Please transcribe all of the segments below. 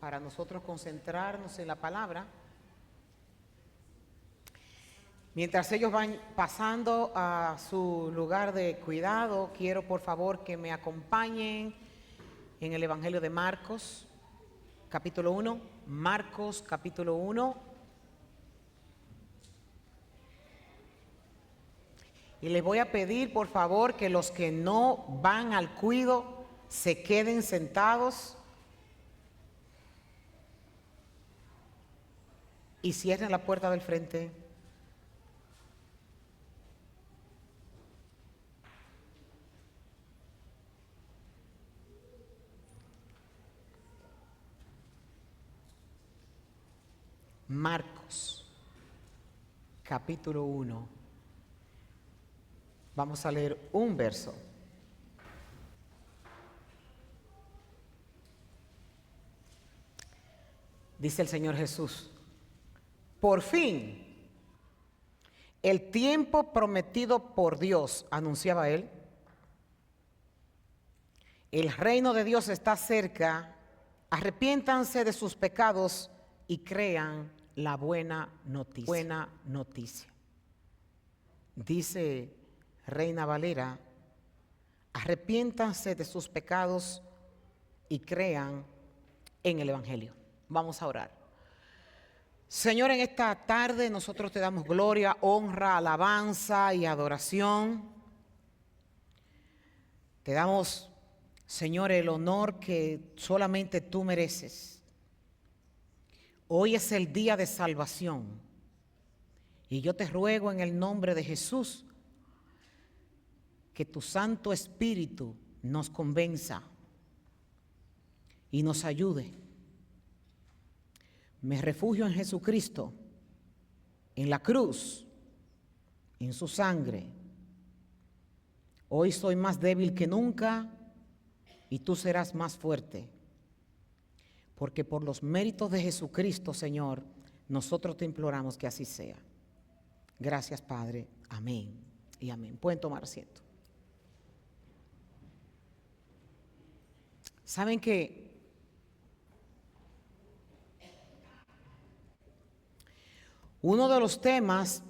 para nosotros concentrarnos en la palabra. Mientras ellos van pasando a su lugar de cuidado, quiero por favor que me acompañen en el Evangelio de Marcos, capítulo 1. Marcos, capítulo 1. Y les voy a pedir por favor que los que no van al cuido se queden sentados y cierren la puerta del frente. Marcos, capítulo 1. Vamos a leer un verso. Dice el Señor Jesús: por fin, el tiempo prometido por Dios, anunciaba Él. El reino de Dios está cerca. Arrepiéntanse de sus pecados y crean la buena noticia. Buena noticia. Dice Reina Valera: arrepiéntanse de sus pecados y crean en el Evangelio. Vamos a orar. Señor, en esta tarde nosotros te damos gloria, honra, alabanza y adoración. Te damos, Señor, el honor que solamente tú mereces. Hoy es el día de salvación y yo te ruego en el nombre de Jesús que tu Santo Espíritu nos convenza y nos ayude. Me refugio en Jesucristo, en la cruz, en su sangre. Hoy soy más débil que nunca y tú serás más fuerte. Porque por los méritos de Jesucristo, Señor, nosotros te imploramos que así sea. Gracias, Padre. Amén y amén. Pueden tomar asiento. ¿Saben que uno de los temas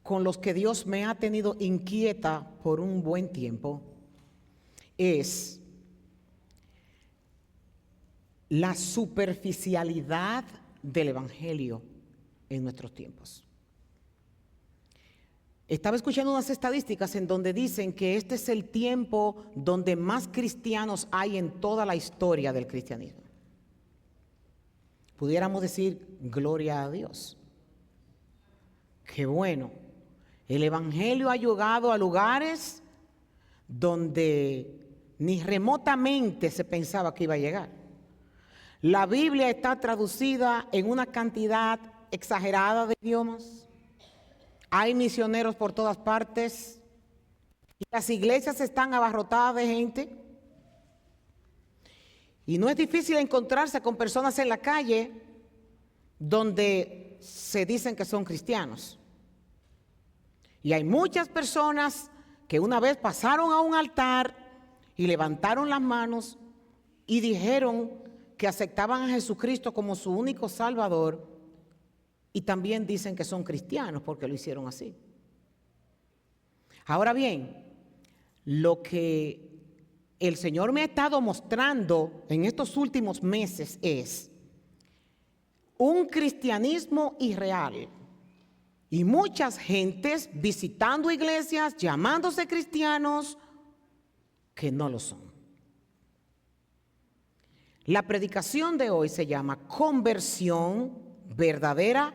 con los que Dios me ha tenido inquieta por un buen tiempo es la superficialidad del Evangelio en nuestros tiempos? Estaba escuchando unas estadísticas en donde dicen que este es el tiempo donde más cristianos hay en toda la historia del cristianismo. Pudiéramos decir, gloria a Dios. Qué bueno. El Evangelio ha llegado a lugares donde ni remotamente se pensaba que iba a llegar. La Biblia está traducida en una cantidad exagerada de idiomas. Hay misioneros por todas partes. Y las iglesias están abarrotadas de gente. Y no es difícil encontrarse con personas en la calle donde se dicen que son cristianos. Y hay muchas personas que una vez pasaron a un altar y levantaron las manos y dijeron que aceptaban a Jesucristo como su único Salvador, y también dicen que son cristianos porque lo hicieron así. Ahora bien, lo que el Señor me ha estado mostrando en estos últimos meses es un cristianismo irreal y muchas gentes visitando iglesias, llamándose cristianos, que no lo son. La predicación de hoy se llama conversión verdadera,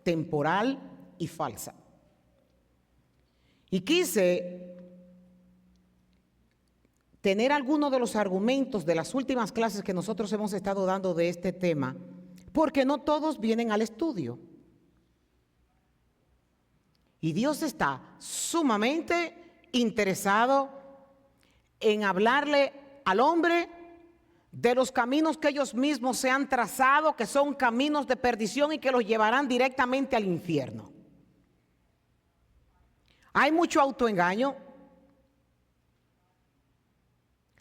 temporal y falsa. Y quise tener algunos de los argumentos de las últimas clases que nosotros hemos estado dando de este tema, porque no todos vienen al estudio. Y Dios está sumamente interesado en hablarle al hombre de los caminos que ellos mismos se han trazado, que son caminos de perdición y que los llevarán directamente al infierno. Hay mucho autoengaño,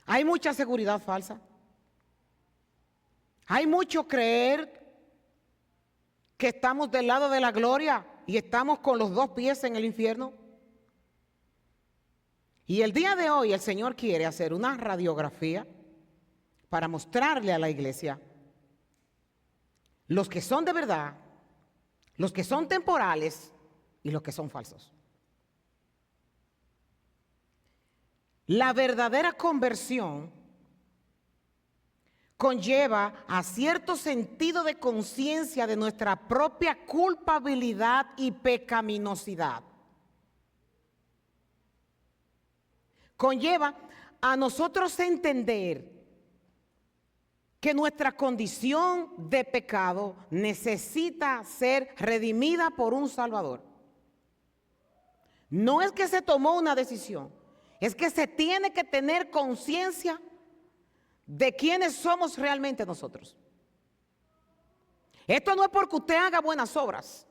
hay mucha seguridad falsa, Hay mucho creer que estamos del lado de la gloria y estamos con los 2 pies en el infierno. Y el día de hoy el Señor quiere hacer una radiografía para mostrarle a la iglesia los que son de verdad, los que son temporales y los que son falsos. La verdadera conversión conlleva a cierto sentido de conciencia de nuestra propia culpabilidad y pecaminosidad. Conlleva a nosotros entender que nuestra condición de pecado necesita ser redimida por un Salvador. No es que se tomó una decisión, es que se tiene que tener conciencia de quiénes somos realmente nosotros. Esto no es porque usted haga buenas obras.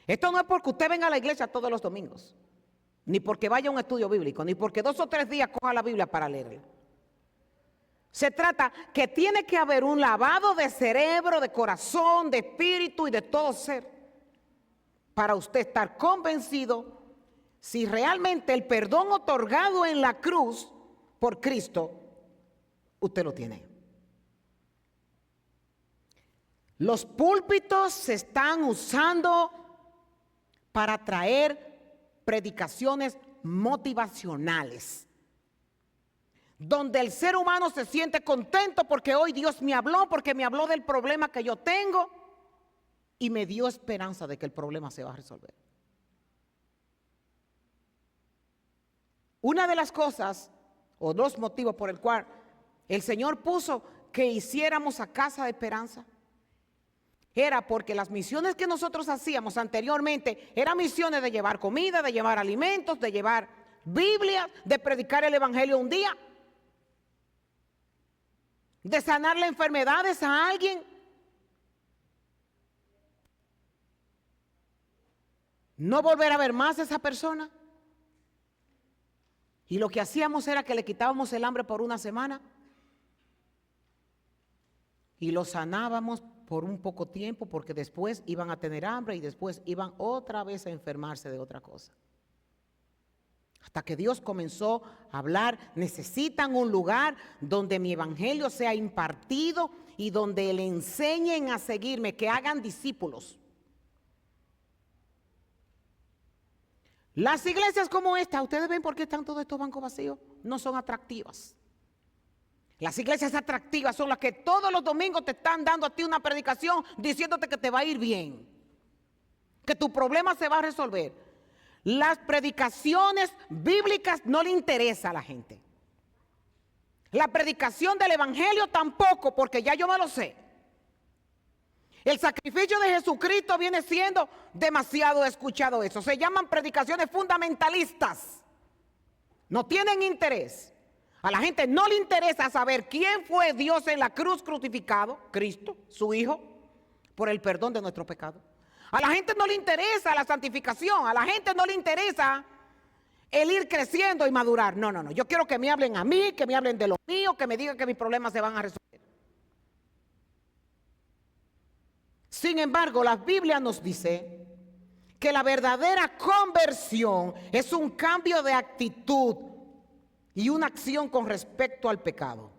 Esto no es porque usted venga a la iglesia todos los domingos, ni porque vaya a un estudio bíblico, ni porque 2 o 3 días coja la Biblia para leerla. Se trata que tiene que haber un lavado de cerebro, de corazón, de espíritu y de todo ser para usted estar convencido si realmente el perdón otorgado en la cruz por Cristo usted lo tiene. Los púlpitos se están usando para traer predicaciones motivacionales, donde el ser humano se siente contento porque hoy Dios me habló, porque me habló del problema que yo tengo y me dio esperanza de que el problema se va a resolver. Una de las cosas o los motivos por el cual el Señor puso que hiciéramos a Casa de Esperanza era porque las misiones que nosotros hacíamos anteriormente eran misiones de llevar comida, de llevar alimentos, de llevar Biblia, de predicar el Evangelio un día, de sanarle enfermedades a alguien. No volver a ver más a esa persona. Y lo que hacíamos era que le quitábamos el hambre por una semana y lo sanábamos por un poco tiempo porque después iban a tener hambre y después iban otra vez a enfermarse de otra cosa. Hasta que Dios comenzó a hablar, necesitan un lugar donde mi evangelio sea impartido y donde le enseñen a seguirme, que hagan discípulos. Las iglesias como esta, ustedes ven por qué están todos estos bancos vacíos, no son atractivas. Las iglesias atractivas son las que todos los domingos te están dando a ti una predicación diciéndote que te va a ir bien, que tu problema se va a resolver. Las predicaciones bíblicas no le interesa a la gente. La predicación del evangelio tampoco, porque ya yo me lo sé. El sacrificio de Jesucristo viene siendo demasiado escuchado eso. Se llaman predicaciones fundamentalistas. No tienen interés. A la gente no le interesa saber quién fue Dios en la cruz crucificado, Cristo, su Hijo, por el perdón de nuestro pecado. A la gente no le interesa la santificación, a la gente no le interesa el ir creciendo y madurar. No, no, no. Yo quiero que me hablen a mí, que me hablen de lo mío, que me digan que mis problemas se van a resolver. Sin embargo, la Biblia nos dice que la verdadera conversión es un cambio de actitud y una acción con respecto al pecado.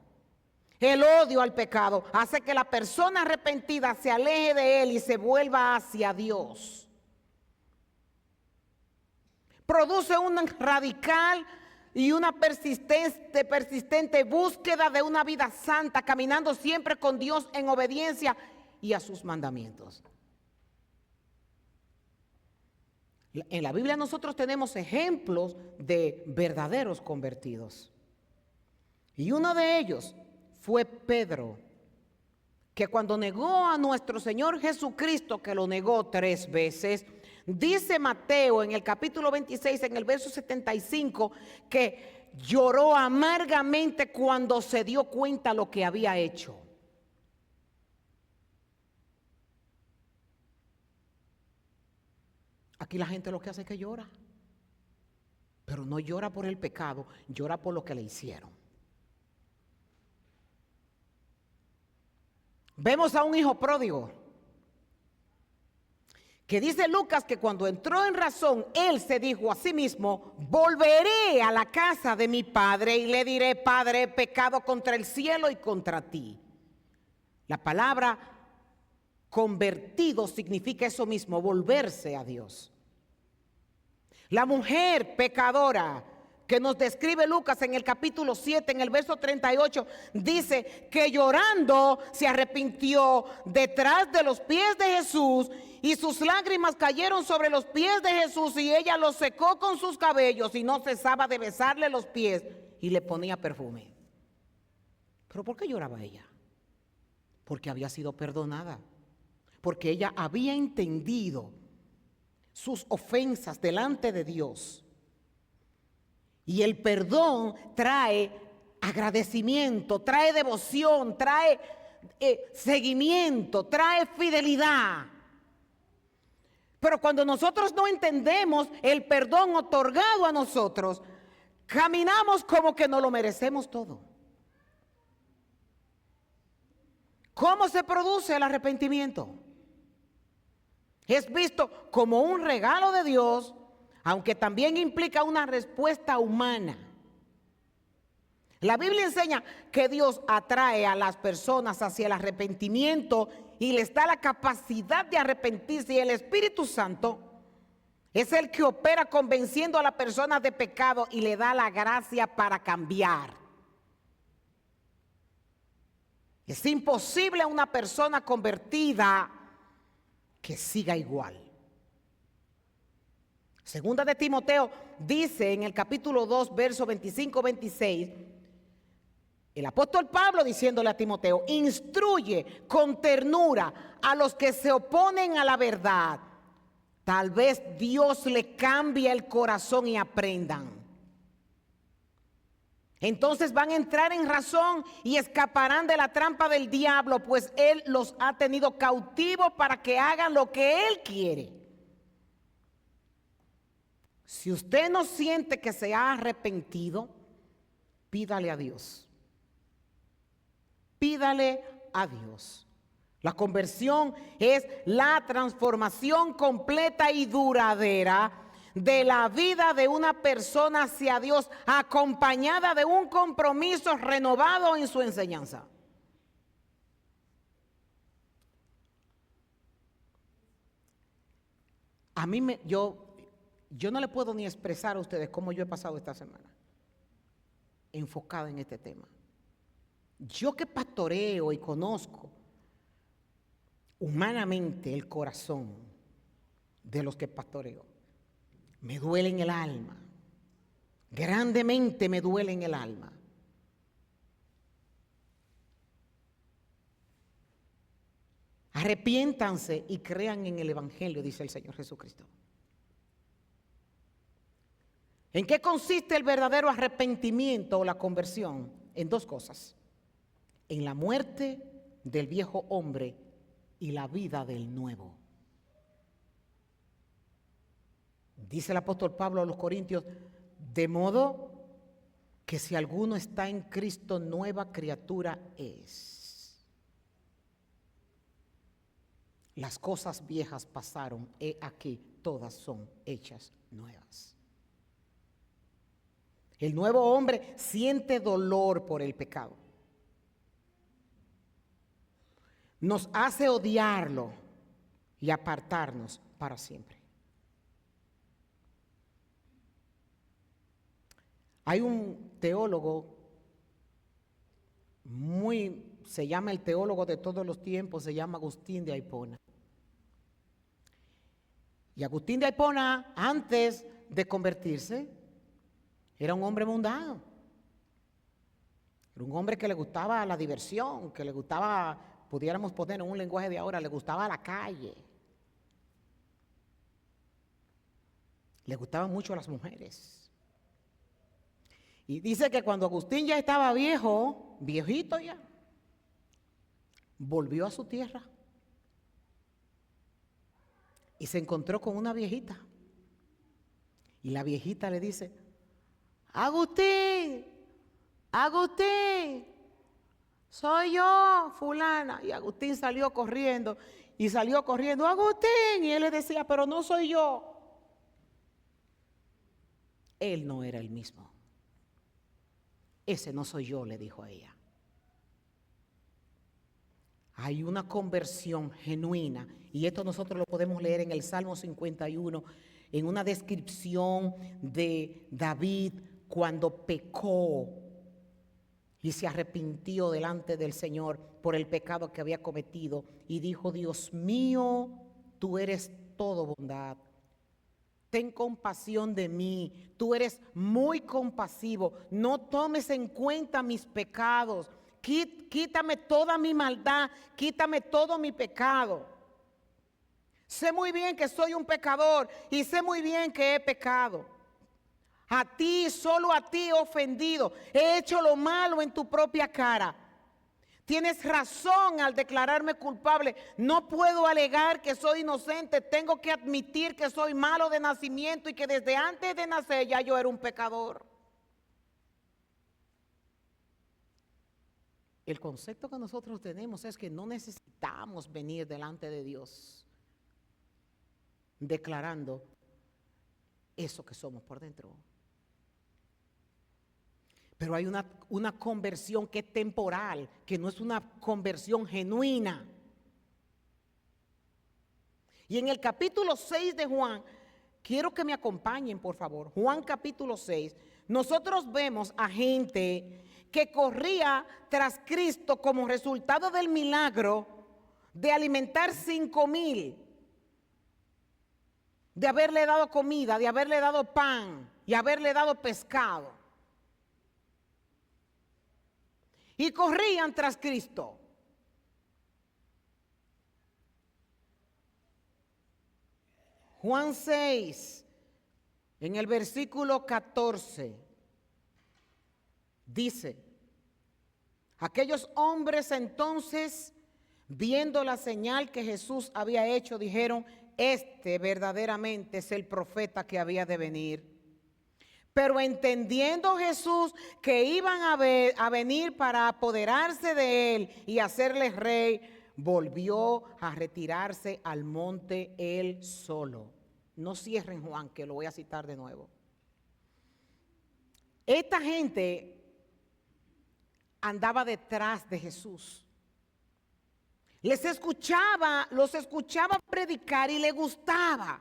El odio al pecado hace que la persona arrepentida se aleje de él y se vuelva hacia Dios. Produce una radical y una persistente búsqueda de una vida santa, caminando siempre con Dios en obediencia y a sus mandamientos. En la Biblia nosotros tenemos ejemplos de verdaderos convertidos. Y uno de ellos fue Pedro, que cuando negó a nuestro Señor Jesucristo, que lo negó 3 veces, dice Mateo en el capítulo 26, en el verso 75, que lloró amargamente cuando se dio cuenta lo que había hecho. Aquí la gente lo que hace es que llora, pero no llora por el pecado, llora por lo que le hicieron. Vemos a un hijo pródigo, que dice Lucas que cuando entró en razón, él se dijo a sí mismo: volveré a la casa de mi padre y le diré: Padre, he pecado contra el cielo y contra ti. La palabra convertido significa eso mismo, volverse a Dios. La mujer pecadora que nos describe Lucas en el capítulo 7, en el verso 38, dice que llorando se arrepintió detrás de los pies de Jesús, y sus lágrimas cayeron sobre los pies de Jesús, y ella los secó con sus cabellos y no cesaba de besarle los pies y le ponía perfume. ¿Pero por qué lloraba ella? Porque había sido perdonada, porque ella había entendido sus ofensas delante de Dios. Y el perdón trae agradecimiento, trae devoción, trae seguimiento, trae fidelidad. Pero cuando nosotros no entendemos el perdón otorgado a nosotros, caminamos como que no lo merecemos todo. ¿Cómo se produce el arrepentimiento? Es visto como un regalo de Dios, aunque también implica una respuesta humana. La Biblia enseña que Dios atrae a las personas hacia el arrepentimiento y les da la capacidad de arrepentirse, y el Espíritu Santo es el que opera convenciendo a la persona de pecado y le da la gracia para cambiar. Es imposible a una persona convertida que siga igual. Segunda de Timoteo dice en el capítulo 2, verso 25-26, el apóstol Pablo diciéndole a Timoteo: instruye con ternura a los que se oponen a la verdad. Tal vez Dios le cambie el corazón y aprendan. Entonces van a entrar en razón y escaparán de la trampa del diablo, pues él los ha tenido cautivos para que hagan lo que él quiere. Si usted no siente que se ha arrepentido, pídale a Dios. Pídale a Dios. La conversión es la transformación completa y duradera de la vida de una persona hacia Dios, acompañada de un compromiso renovado en su enseñanza. A mí yo no le puedo ni expresar a ustedes cómo yo he pasado esta semana enfocada en este tema. Yo que pastoreo y conozco humanamente el corazón de los que pastoreo, me duele en el alma, grandemente me duele en el alma. Arrepiéntanse y crean en el Evangelio, dice el Señor Jesucristo. ¿En qué consiste el verdadero arrepentimiento o la conversión? En dos cosas: en la muerte del viejo hombre y la vida del nuevo. Dice el apóstol Pablo a los Corintios: de modo que si alguno está en Cristo, nueva criatura es. Las cosas viejas pasaron, he aquí, todas son hechas nuevas. El nuevo hombre siente dolor por el pecado. Nos hace odiarlo y apartarnos para siempre. Hay un teólogo se llama el teólogo de todos los tiempos, se llama Agustín de Hipona. Y Agustín de Hipona, antes de convertirse, era un hombre mundano. Era un hombre que le gustaba la diversión, que le gustaba, pudiéramos poner en un lenguaje de ahora, le gustaba la calle. Le gustaban mucho las mujeres. Y dice que cuando Agustín ya estaba viejo, viejito ya, volvió a su tierra y se encontró con una viejita. Y la viejita le dice: Agustín, Agustín, soy yo, fulana. Y Agustín salió corriendo. Y salió corriendo, Agustín. Y él le decía, pero no soy yo. Él no era el mismo. Ese no soy yo, le dijo a ella. Hay una conversión genuina. Y esto nosotros lo podemos leer en el Salmo 51, en una descripción de David cuando pecó y se arrepintió delante del Señor por el pecado que había cometido y dijo, Dios mío, tú eres todo bondad. Ten compasión de mí, tú eres muy compasivo, no tomes en cuenta mis pecados, quítame toda mi maldad, quítame todo mi pecado. Sé muy bien que soy un pecador y sé muy bien que he pecado. A ti, solo a ti he ofendido, he hecho lo malo en tu propia cara. Tienes razón al declararme culpable. No puedo alegar que soy inocente. Tengo que admitir que soy malo de nacimiento y que desde antes de nacer ya yo era un pecador. El concepto que nosotros tenemos es que no necesitamos venir delante de Dios declarando eso que somos por dentro. Pero hay una conversión que es temporal, que no es una conversión genuina. Y en el capítulo 6 de Juan, quiero que me acompañen, por favor. Juan capítulo 6, nosotros vemos a gente que corría tras Cristo como resultado del milagro de alimentar 5,000, de haberle dado comida, de haberle dado pan y haberle dado pescado. Y corrían tras Cristo. Juan 6, en el versículo 14, dice, aquellos hombres entonces, viendo la señal que Jesús había hecho, dijeron, este verdaderamente es el profeta que había de venir. Pero entendiendo Jesús que iban a venir para apoderarse de él y hacerle rey, volvió a retirarse al monte él solo. No cierren Juan, que lo voy a citar de nuevo. Esta gente andaba detrás de Jesús. Los escuchaba predicar y le gustaba.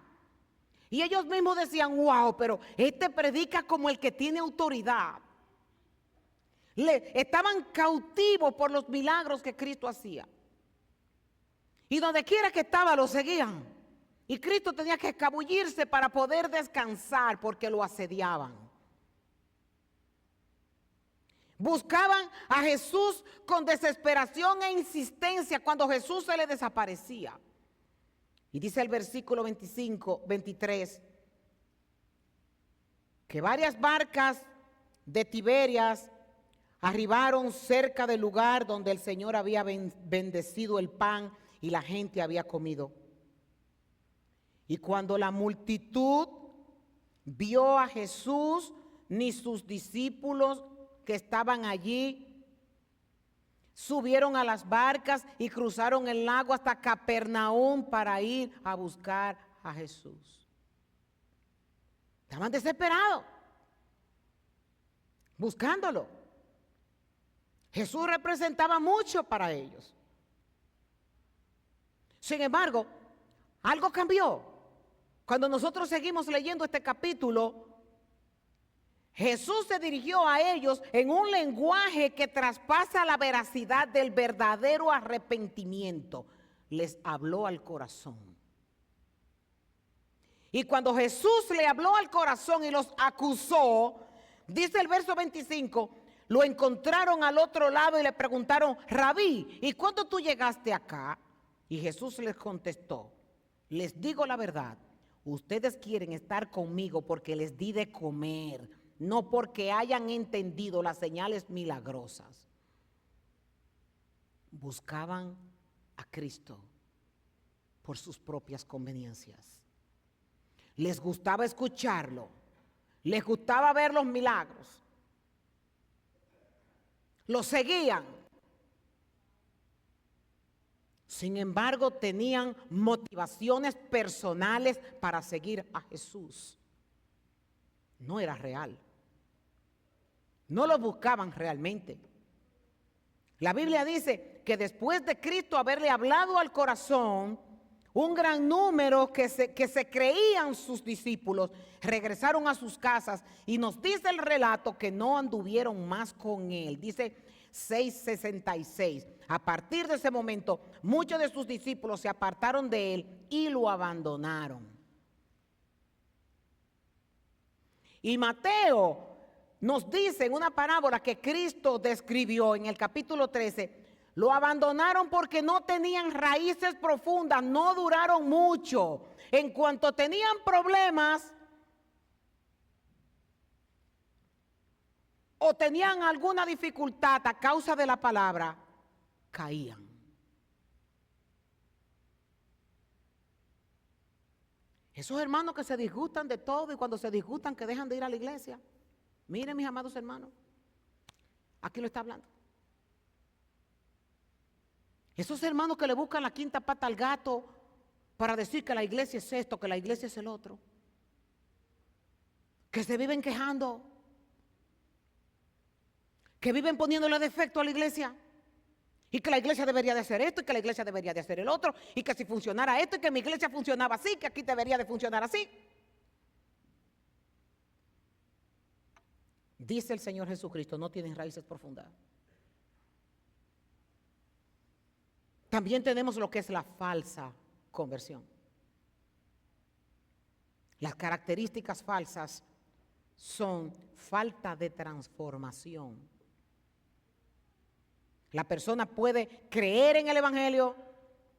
Y ellos mismos decían, wow, pero este predica como el que tiene autoridad. Estaban cautivos por los milagros que Cristo hacía. Y donde quiera que estaba lo seguían. Y Cristo tenía que escabullirse para poder descansar porque lo asediaban. Buscaban a Jesús con desesperación e insistencia cuando Jesús se le desaparecía. Y dice el versículo 23, que varias barcas de Tiberias arribaron cerca del lugar donde el Señor había bendecido el pan y la gente había comido. Y cuando la multitud vio a Jesús, ni sus discípulos que estaban allí, subieron a las barcas y cruzaron el lago hasta Capernaum para ir a buscar a Jesús. Estaban desesperados, buscándolo. Jesús representaba mucho para ellos. Sin embargo, algo cambió. Cuando nosotros seguimos leyendo este capítulo, Jesús se dirigió a ellos en un lenguaje que traspasa la veracidad del verdadero arrepentimiento. Les habló al corazón. Y cuando Jesús le habló al corazón y los acusó, dice el verso 25, lo encontraron al otro lado y le preguntaron, Rabí, ¿y cuándo tú llegaste acá? Y Jesús les contestó, les digo la verdad, ustedes quieren estar conmigo porque les di de comer, no porque hayan entendido las señales milagrosas. Buscaban a Cristo por sus propias conveniencias. Les gustaba escucharlo, les gustaba ver los milagros, lo seguían, Sin embargo, tenían motivaciones personales para seguir a Jesús. No era real. No lo buscaban realmente. La Biblia dice que después de Cristo haberle hablado al corazón, un gran número que se creían sus discípulos regresaron a sus casas, y nos dice el relato que no anduvieron más con él. Dice 6:66. A partir de ese momento, muchos de sus discípulos se apartaron de él y lo abandonaron. Y Mateo nos dice en una parábola que Cristo describió en el capítulo 13, lo abandonaron porque no tenían raíces profundas, no duraron mucho. En cuanto tenían problemas o tenían alguna dificultad a causa de la palabra, caían. Esos hermanos que se disgustan de todo y cuando se disgustan que dejan de ir a la iglesia. Miren, mis amados hermanos, aquí lo está hablando. Esos hermanos que le buscan la quinta pata al gato para decir que la iglesia es esto, que la iglesia es el otro, que se viven quejando, que viven poniéndole defecto a la iglesia, y que la iglesia debería de hacer esto, y que la iglesia debería de hacer el otro, y que si funcionara esto, y que mi iglesia funcionaba así, que aquí debería de funcionar así. Dice el Señor Jesucristo, no tienen raíces profundas. También tenemos lo que es la falsa conversión. Las características falsas son falta de transformación. La persona puede creer en el Evangelio,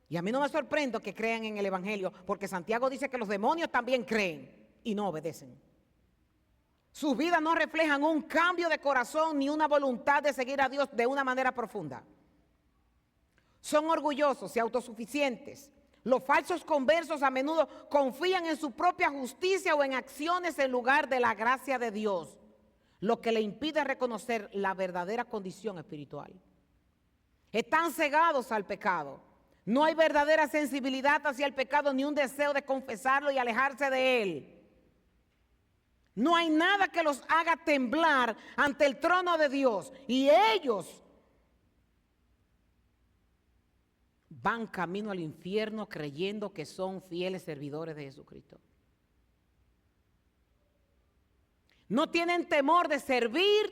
y a mí no me sorprende que crean en el Evangelio, porque Santiago dice que los demonios también creen y no obedecen. Sus vidas no reflejan un cambio de corazón ni una voluntad de seguir a Dios de una manera profunda. Son orgullosos y autosuficientes. Los falsos conversos a menudo confían en su propia justicia o en acciones en lugar de la gracia de Dios, lo que le impide reconocer la verdadera condición espiritual. Están cegados al pecado. No hay verdadera sensibilidad hacia el pecado ni un deseo de confesarlo y alejarse de él. No hay nada que los haga temblar ante el trono de Dios, y ellos van camino al infierno creyendo que son fieles servidores de Jesucristo. No tienen temor de servir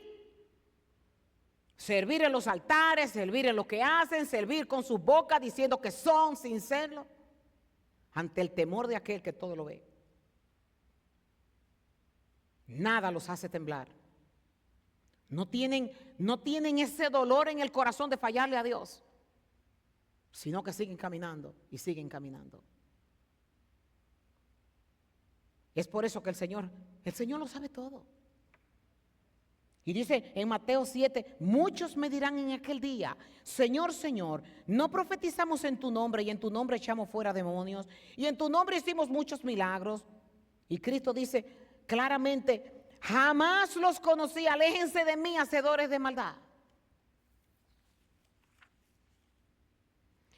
en los altares, servir en lo que hacen, servir con sus bocas diciendo que son sin serlo, ante el temor de aquel que todo lo ve. Nada los hace temblar. No tienen ese dolor en el corazón de fallarle a Dios, sino que siguen caminando y siguen caminando. Es por eso que el Señor lo sabe todo. Y dice en Mateo 7, muchos me dirán en aquel día, Señor, Señor, ¿no profetizamos en tu nombre y en tu nombre echamos fuera demonios y en tu nombre hicimos muchos milagros? Y Cristo dice claramente, jamás los conocí, aléjense de mí, hacedores de maldad.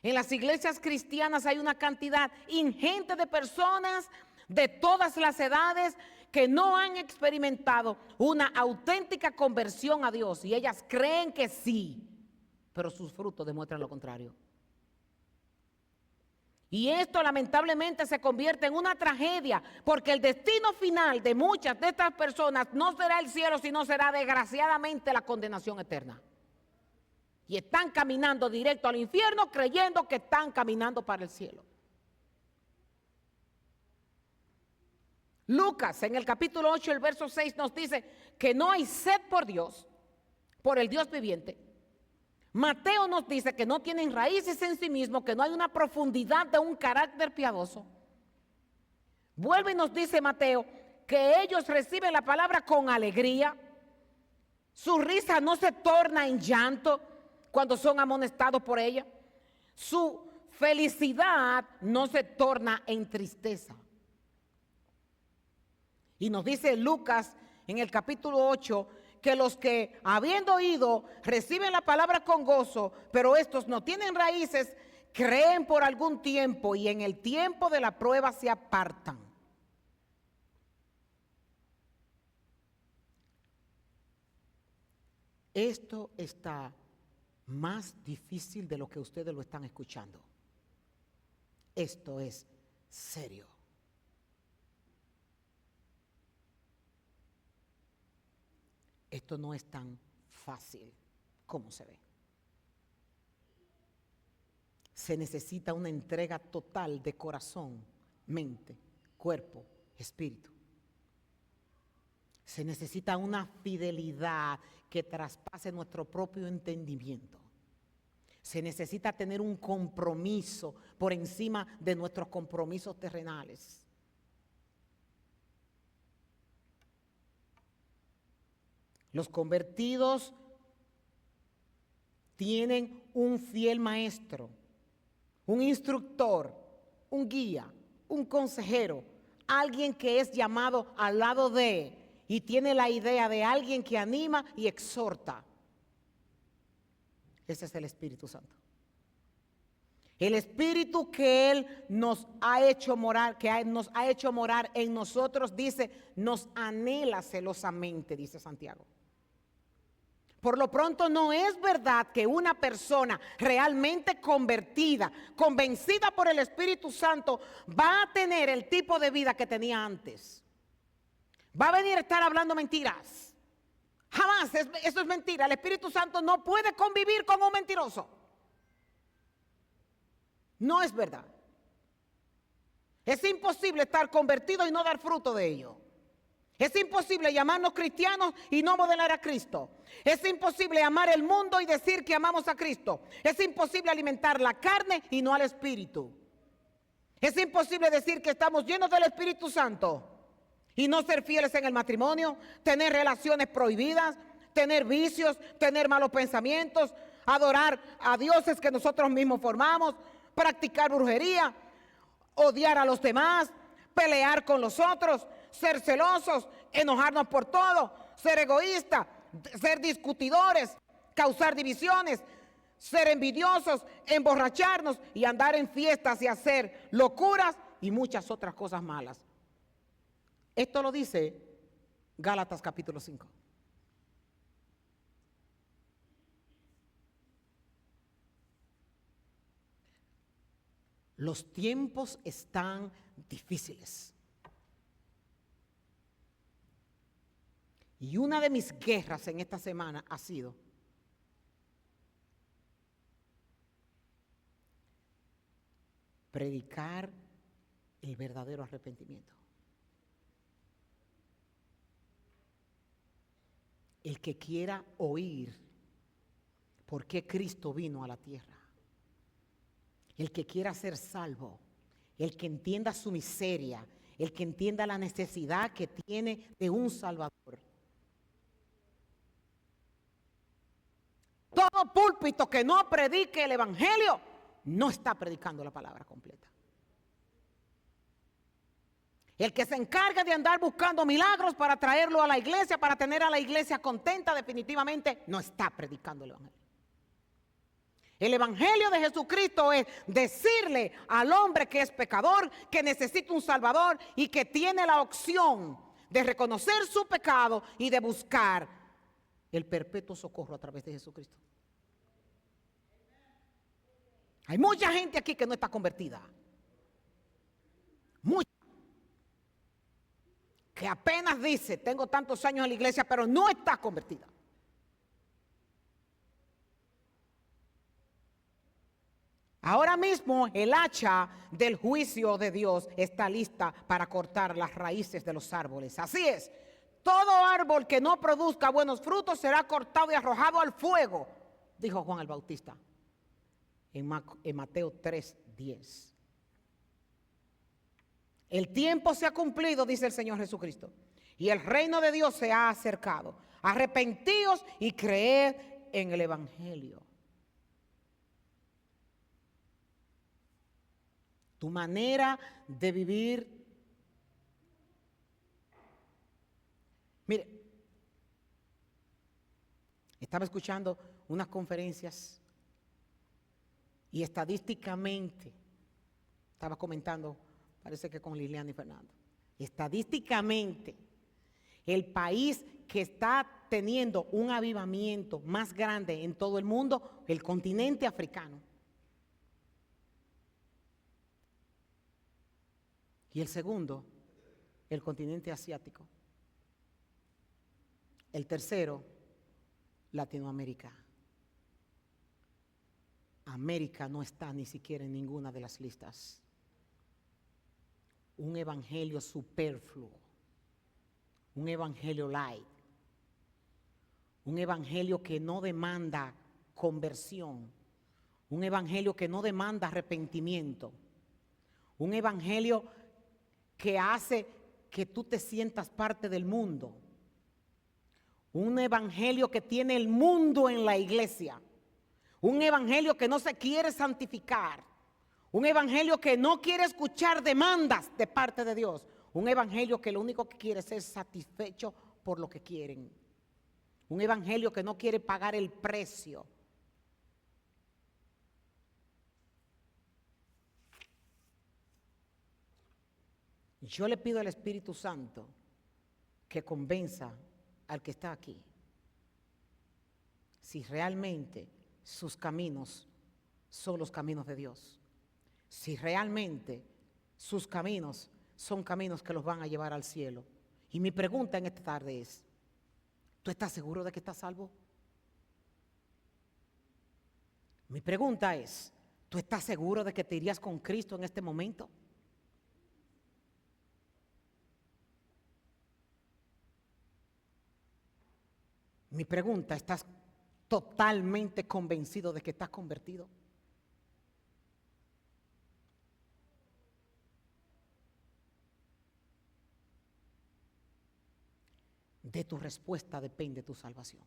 En las iglesias cristianas hay una cantidad ingente de personas de todas las edades que no han experimentado una auténtica conversión a Dios, y ellas creen que sí, pero sus frutos demuestran lo contrario. Y esto lamentablemente se convierte en una tragedia, porque el destino final de muchas de estas personas no será el cielo, sino será desgraciadamente la condenación eterna. Y están caminando directo al infierno creyendo que están caminando para el cielo. Lucas en el capítulo 8, el verso 6 nos dice que no hay sed por Dios, por el Dios viviente. Mateo nos dice que no tienen raíces en sí mismos, que no hay una profundidad de un carácter piadoso. Vuelve y nos dice Mateo que ellos reciben la palabra con alegría. Su risa no se torna en llanto cuando son amonestados por ella. Su felicidad no se torna en tristeza. Y nos dice Lucas en el capítulo 8 que los que habiendo oído reciben la palabra con gozo, pero estos no tienen raíces, creen por algún tiempo y en el tiempo de la prueba se apartan. Esto está más difícil de lo que ustedes lo están escuchando. Esto es serio. Esto no es tan fácil como se ve. Se necesita una entrega total de corazón, mente, cuerpo, espíritu. Se necesita una fidelidad que traspase nuestro propio entendimiento. Se necesita tener un compromiso por encima de nuestros compromisos terrenales. Los convertidos tienen un fiel maestro, un instructor, un guía, un consejero, alguien que es llamado al lado de y tiene la idea de alguien que anima y exhorta. Ese es el Espíritu Santo. El Espíritu que Él nos ha hecho morar, nos ha hecho morar en nosotros, dice, nos anhela celosamente, dice Santiago. Por lo pronto no es verdad que una persona realmente convertida, convencida por el Espíritu Santo, va a tener el tipo de vida que tenía antes. Va a venir a estar hablando mentiras. Jamás, eso es mentira. El Espíritu Santo no puede convivir con un mentiroso. No es verdad. Es imposible estar convertido y no dar fruto de ello. Es imposible llamarnos cristianos y no modelar a Cristo. Es imposible amar el mundo y decir que amamos a Cristo. Es imposible alimentar la carne y no al Espíritu. Es imposible decir que estamos llenos del Espíritu Santo y no ser fieles en el matrimonio, tener relaciones prohibidas, tener vicios, tener malos pensamientos, adorar a dioses que nosotros mismos formamos, practicar brujería, odiar a los demás, pelear con los otros, ser celosos, enojarnos por todo, ser egoístas, ser discutidores, causar divisiones, ser envidiosos, emborracharnos y andar en fiestas y hacer locuras y muchas otras cosas malas. Esto lo dice Gálatas capítulo 5. Los tiempos están difíciles. Y una de mis guerras en esta semana ha sido predicar el verdadero arrepentimiento. El que quiera oír por qué Cristo vino a la tierra. El que quiera ser salvo, el que entienda su miseria, el que entienda la necesidad que tiene de un Salvador. Todo púlpito que no predique el Evangelio no está predicando la palabra completa. El que se encarga de andar buscando milagros para traerlo a la iglesia, para tener a la iglesia contenta, definitivamente no está predicando el Evangelio. El Evangelio de Jesucristo es decirle al hombre que es pecador, que necesita un Salvador y que tiene la opción de reconocer su pecado y de buscar el perpetuo socorro a través de Jesucristo. Hay mucha gente aquí que no está convertida. Mucha. Que apenas dice, tengo tantos años en la iglesia, pero no está convertida. Ahora mismo el hacha del juicio de Dios está lista para cortar las raíces de los árboles. Así es, todo árbol que no produzca buenos frutos será cortado y arrojado al fuego, dijo Juan el Bautista en Mateo 3:10. El tiempo se ha cumplido, dice el Señor Jesucristo, y el reino de Dios se ha acercado. Arrepentíos y creed en el Evangelio. Tu manera de vivir. Mire, estaba escuchando unas conferencias Y estadísticamente, estaba comentando, parece que con Liliana y Fernando, estadísticamente, el país que está teniendo un avivamiento más grande en todo el mundo, el continente africano. Y el segundo, el continente asiático. El tercero, Latinoamérica. América no está ni siquiera en ninguna de las listas. Un evangelio superfluo, un evangelio light, un evangelio que no demanda conversión, un evangelio que no demanda arrepentimiento, un evangelio que hace que tú te sientas parte del mundo, un evangelio que tiene el mundo en la iglesia, un evangelio que no se quiere santificar, un evangelio que no quiere escuchar demandas de parte de Dios, un evangelio que lo único que quiere es ser satisfecho por lo que quieren, un evangelio que no quiere pagar el precio. Yo le pido al Espíritu Santo que convenza al que está aquí si realmente sus caminos son los caminos de Dios, si realmente sus caminos son caminos que los van a llevar al cielo. Y mi pregunta en esta tarde es, ¿tú estás seguro de que estás salvo? Mi pregunta es, ¿tú estás seguro de que te irías con Cristo en este momento? Mi pregunta, ¿estás totalmente convencido de que estás convertido? De tu respuesta depende tu salvación.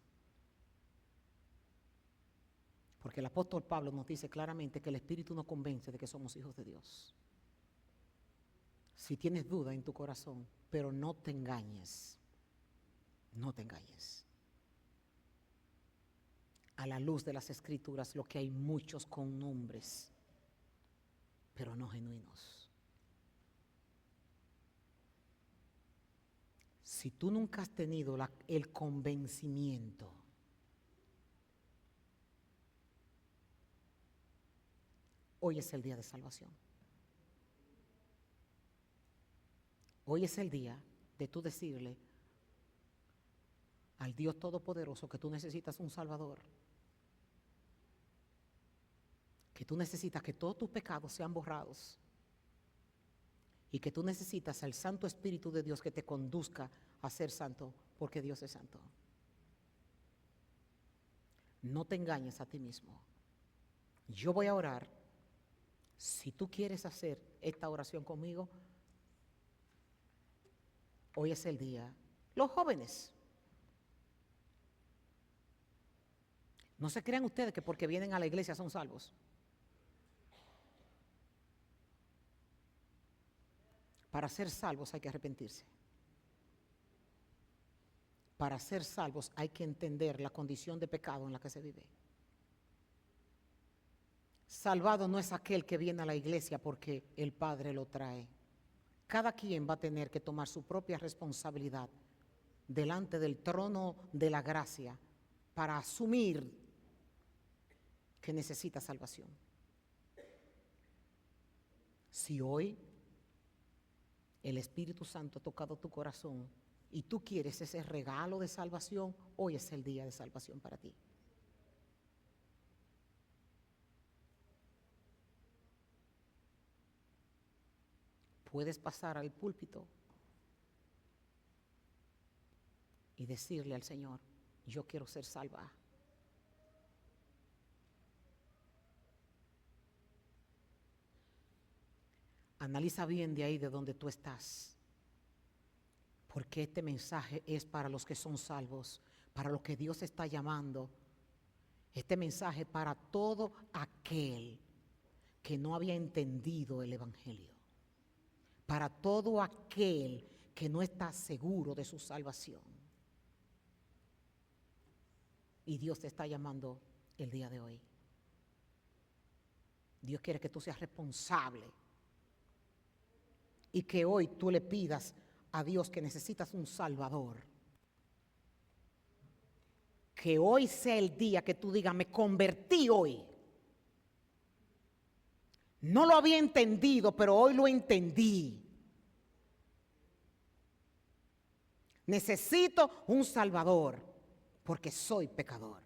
Porque el apóstol Pablo nos dice claramente que el Espíritu nos convence de que somos hijos de Dios. Si tienes duda en tu corazón, pero no te engañes, no te engañes. A la luz de las Escrituras, lo que hay muchos con nombres, pero no genuinos. Si tú nunca has tenido el convencimiento, hoy es el día de salvación. Hoy es el día de tú decirle al Dios Todopoderoso que tú necesitas un Salvador, que tú necesitas que todos tus pecados sean borrados y que tú necesitas al Santo Espíritu de Dios que te conduzca a ser santo, porque Dios es santo. No te engañes a ti mismo. Yo voy a orar. Si tú quieres hacer esta oración conmigo, hoy es el día. Los jóvenes, no se crean ustedes que porque vienen a la iglesia son salvos. Para ser salvos hay que arrepentirse. Para ser salvos hay que entender la condición de pecado en la que se vive. Salvado no es aquel que viene a la iglesia porque el Padre lo trae. Cada quien va a tener que tomar su propia responsabilidad delante del trono de la gracia para asumir que necesita salvación. Si hoy el Espíritu Santo ha tocado tu corazón y tú quieres ese regalo de salvación, hoy es el día de salvación para ti. Puedes pasar al púlpito y decirle al Señor, yo quiero ser salva. Analiza bien de ahí de donde tú estás, porque este mensaje es para los que son salvos, para los que Dios está llamando. Este mensaje para todo aquel que no había entendido el Evangelio, para todo aquel que no está seguro de su salvación. Y Dios te está llamando el día de hoy. Dios quiere que tú seas responsable y que hoy tú le pidas a Dios que necesitas un Salvador. Que hoy sea el día que tú digas, me convertí hoy. No lo había entendido, pero hoy lo entendí. Necesito un Salvador porque soy pecador.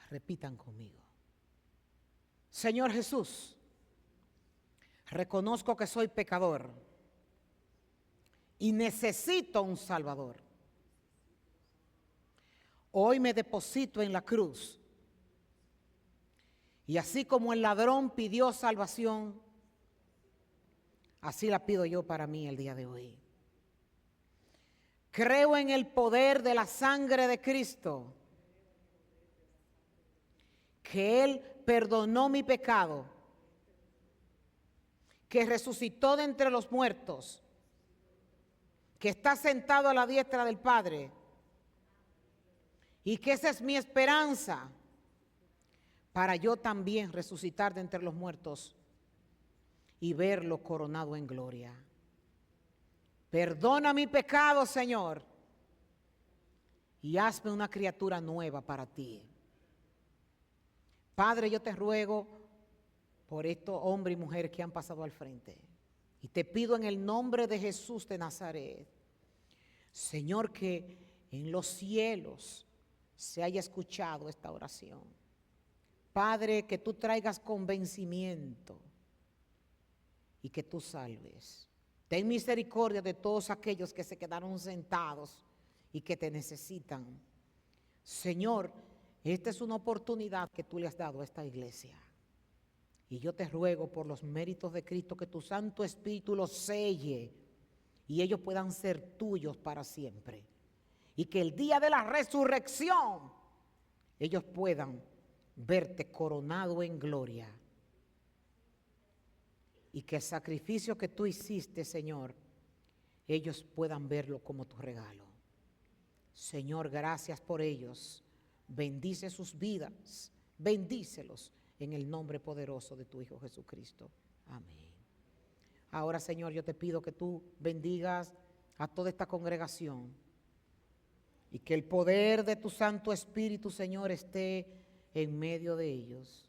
Repitan conmigo. Señor Jesús, reconozco que soy pecador y necesito un Salvador. Hoy me deposito en la cruz. Y así como el ladrón pidió salvación, así la pido yo para mí el día de hoy. Creo en el poder de la sangre de Cristo, que Él perdonó mi pecado, que resucitó de entre los muertos, que está sentado a la diestra del Padre y que esa es mi esperanza para yo también resucitar de entre los muertos y verlo coronado en gloria. Perdona mi pecado, Señor, y hazme una criatura nueva para ti. Padre, yo te ruego por estos hombres y mujeres que han pasado al frente. Y te pido en el nombre de Jesús de Nazaret, Señor, que en los cielos se haya escuchado esta oración. Padre, que tú traigas convencimiento y que tú salves. Ten misericordia de todos aquellos que se quedaron sentados y que te necesitan. Señor, esta es una oportunidad que tú le has dado a esta iglesia. Y yo te ruego por los méritos de Cristo que tu Santo Espíritu los selle y ellos puedan ser tuyos para siempre. Y que el día de la resurrección ellos puedan verte coronado en gloria. Y que el sacrificio que tú hiciste, Señor, ellos puedan verlo como tu regalo. Señor, gracias por ellos. Bendice sus vidas, bendícelos en el nombre poderoso de tu Hijo Jesucristo. Amén. Ahora, Señor, yo te pido que tú bendigas a toda esta congregación y que el poder de tu Santo Espíritu, Señor, esté en medio de ellos.